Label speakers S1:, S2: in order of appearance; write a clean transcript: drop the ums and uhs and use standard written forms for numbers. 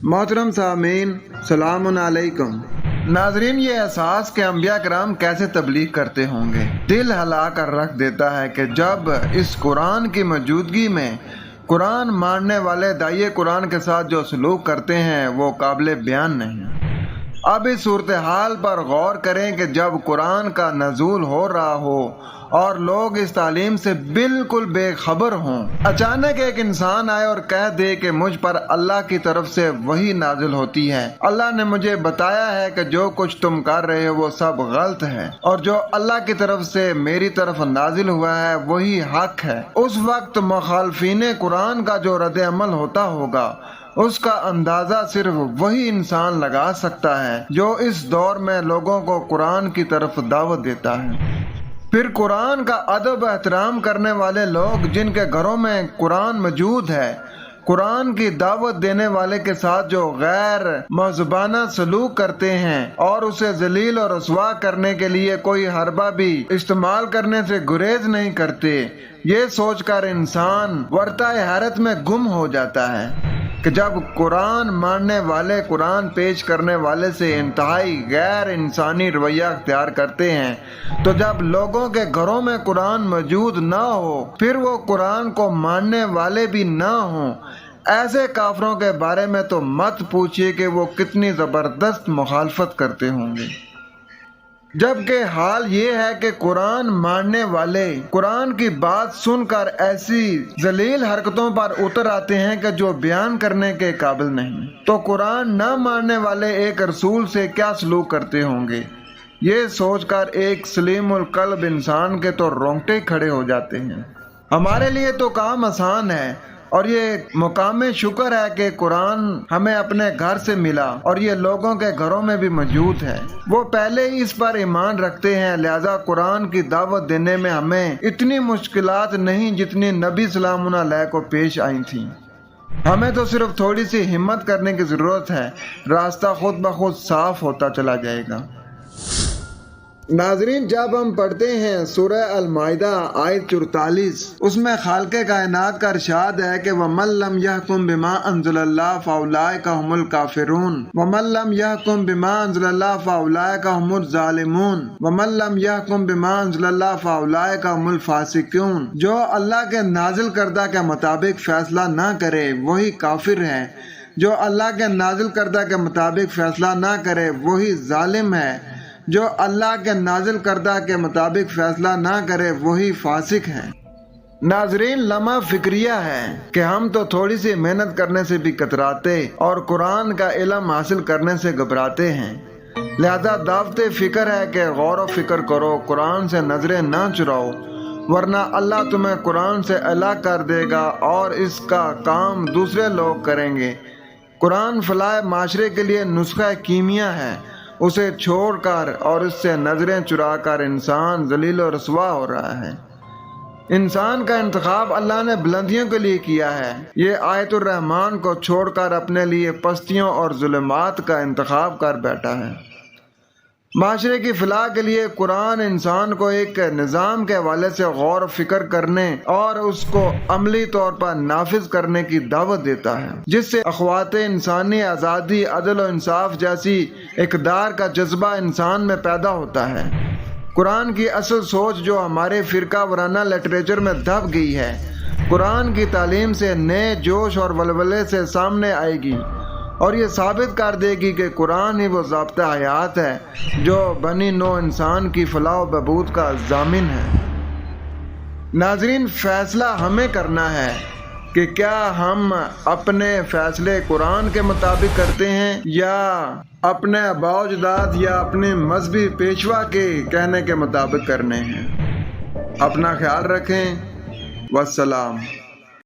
S1: محترم سامعین، سلام علیکم۔ ناظرین، یہ احساس کہ انبیاء کرام کیسے تبلیغ کرتے ہوں گے دل ہلا کر رکھ دیتا ہے کہ جب اس قرآن کی موجودگی میں قرآن ماننے والے داعیے قرآن کے ساتھ جو سلوک کرتے ہیں وہ قابل بیان نہیں۔ اب اس صورتحال پر غور کریں کہ جب قرآن کا نزول ہو رہا ہو اور لوگ اس تعلیم سے بالکل بے خبر ہوں، اچانک ایک انسان آئے اور کہہ دے کہ مجھ پر اللہ کی طرف سے وحی نازل ہوتی ہے، اللہ نے مجھے بتایا ہے کہ جو کچھ تم کر رہے ہو وہ سب غلط ہے، اور جو اللہ کی طرف سے میری طرف نازل ہوا ہے وہی حق ہے۔ اس وقت مخالفین قرآن کا جو رد عمل ہوتا ہوگا اس کا اندازہ صرف وہی انسان لگا سکتا ہے جو اس دور میں لوگوں کو قرآن کی طرف دعوت دیتا ہے۔ پھر قرآن کا ادب احترام کرنے والے لوگ جن کے گھروں میں قرآن موجود ہے، قرآن کی دعوت دینے والے کے ساتھ جو غیر مہذبانہ سلوک کرتے ہیں اور اسے ذلیل اور رسوا کرنے کے لیے کوئی حربہ بھی استعمال کرنے سے گریز نہیں کرتے، یہ سوچ کر انسان ورطہ حیرت میں گم ہو جاتا ہے کہ جب قرآن ماننے والے قرآن پیش کرنے والے سے انتہائی غیر انسانی رویہ اختیار کرتے ہیں، تو جب لوگوں کے گھروں میں قرآن موجود نہ ہو پھر وہ قرآن کو ماننے والے بھی نہ ہوں، ایسے کافروں کے بارے میں تو مت پوچھیے کہ وہ کتنی زبردست مخالفت کرتے ہوں گے۔ جبکہ حال یہ ہے کہ قرآن ماننے والے قرآن کی بات سن کر ایسی ذلیل حرکتوں پر اتر آتے ہیں کہ جو بیان کرنے کے قابل نہیں، تو قرآن نہ ماننے والے ایک رسول سے کیا سلوک کرتے ہوں گے، یہ سوچ کر ایک سلیم القلب انسان کے تو رونگٹے کھڑے ہو جاتے ہیں۔ ہمارے لیے تو کام آسان ہے اور یہ مقام شکر ہے کہ قرآن ہمیں اپنے گھر سے ملا اور یہ لوگوں کے گھروں میں بھی موجود ہے، وہ پہلے ہی اس پر ایمان رکھتے ہیں، لہذا قرآن کی دعوت دینے میں ہمیں اتنی مشکلات نہیں جتنی نبی سلام علیہ کو پیش آئی تھیں۔ ہمیں تو صرف تھوڑی سی ہمت کرنے کی ضرورت ہے، راستہ خود بخود صاف ہوتا چلا جائے گا۔ ناظرین، جب ہم پڑھتے ہیں سورہ المائدہ آیت 44، اس میں خالق کائنات کا ارشاد ہے کہ وَمَن لَّمْ يَحْكُم بِمَا أَنزَلَ اللَّهُ فَأُولَٰئِكَ هُمُ الْكَافِرُونَ وَمَن لَّمْ يَحْكُم بِمَا أَنزَلَ اللَّهُ فَأُولَٰئِكَ هُمُ الظَّالِمُونَ وَمَن لَّمْ يَحْكُم بِمَا أَنزَلَ اللَّهُ فَأُولَٰئِكَ هُمُ الْفَاسِقُونَ، جو اللہ کے نازل کردہ کے مطابق فیصلہ نہ کرے وہی کافر ہے، جو اللہ کے نازل کردہ کے مطابق فیصلہ نہ کرے وہی ظالم ہے، جو اللہ کے نازل کردہ کے مطابق فیصلہ نہ کرے وہی فاسق ہے۔ ناظرین، لمحہ فکریہ ہے کہ ہم تو تھوڑی سی محنت کرنے سے بھی کتراتے اور قرآن کا علم حاصل کرنے سے گھبراتے ہیں، لہذا دعوت فکر ہے کہ غور و فکر کرو، قرآن سے نظریں نہ چراؤ، ورنہ اللہ تمہیں قرآن سے الگ کر دے گا اور اس کا کام دوسرے لوگ کریں گے۔ قرآن فلاح معاشرے کے لیے نسخہ کیمیا ہے، اسے چھوڑ کر اور اس سے نظریں چرا کر انسان ذلیل و رسوا ہو رہا ہے۔ انسان کا انتخاب اللہ نے بلندیوں کے لیے کیا ہے، یہ آیت الرحمن کو چھوڑ کر اپنے لیے پستیوں اور ظلمات کا انتخاب کر بیٹھا ہے۔ معاشرے کی فلاح کے لیے قرآن انسان کو ایک نظام کے حوالے سے غور و فکر کرنے اور اس کو عملی طور پر نافذ کرنے کی دعوت دیتا ہے، جس سے اخوات انسانی، آزادی، عدل و انصاف جیسی اقدار کا جذبہ انسان میں پیدا ہوتا ہے۔ قرآن کی اصل سوچ جو ہمارے فرقہ وارانہ لٹریچر میں دب گئی ہے، قرآن کی تعلیم سے نئے جوش اور ولولے سے سامنے آئے گی اور یہ ثابت کر دے گی کہ قرآن ہی وہ ضابطہ حیات ہے جو بنی نوع انسان کی فلاح و بہبود کا ضامن ہے۔ ناظرین، فیصلہ ہمیں کرنا ہے کہ کیا ہم اپنے فیصلے قرآن کے مطابق کرتے ہیں یا اپنے آباء و اجداد یا اپنے مذہبی پیشوا کے کہنے کے مطابق کرنے ہیں۔ اپنا خیال رکھیں، والسلام۔